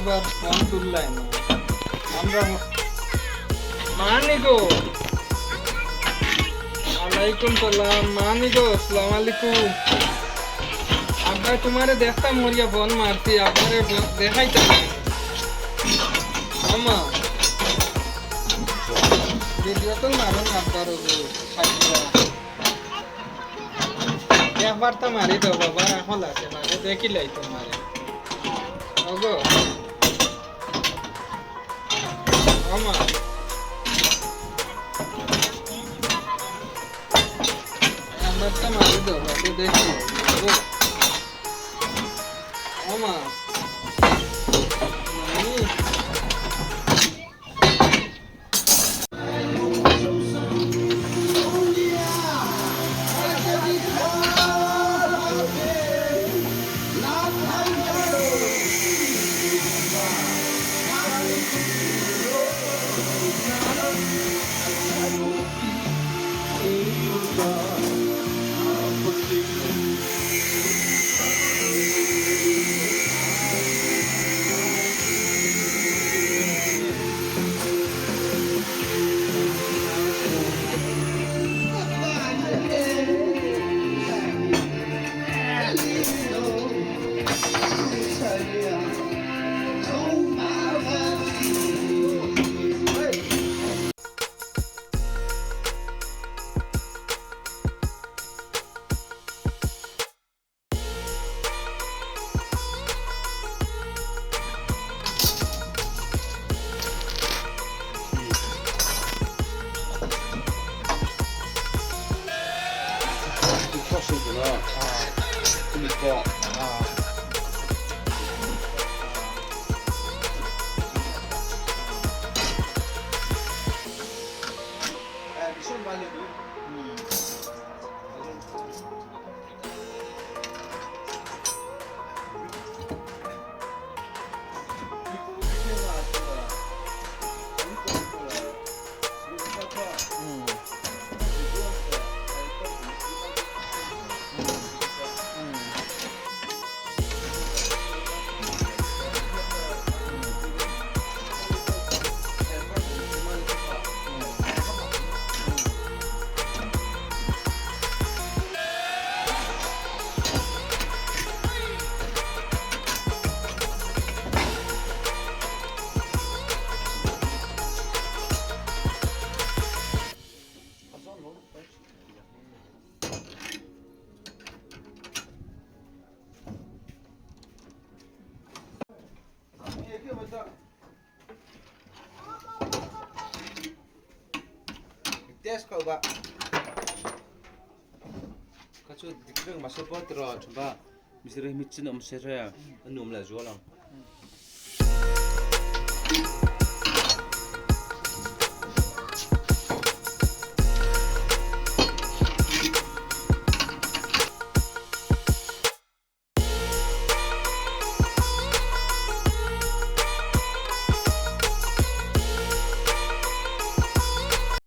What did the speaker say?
একবার ফোন তুললাই না আমরা মানিগো আলাইকুম সালাম মানিগো আসসালামু আলাইকুম আব্বা তোমারে দেখতাম মরিয়া ফোন মারছি আপনারে দেখাইতাম আমা ভিডিও তো মারুন আব্বার একবার তো মারি দাও বাবা এখন আছে মারে দেখিলাই তোমারে ওগো আমা একবার তো মারি দাও বাবা দেখি ওগো আমা মানি tes kau ba kacu dikreng masuk pot ro coba misir micin om sere enum la jualang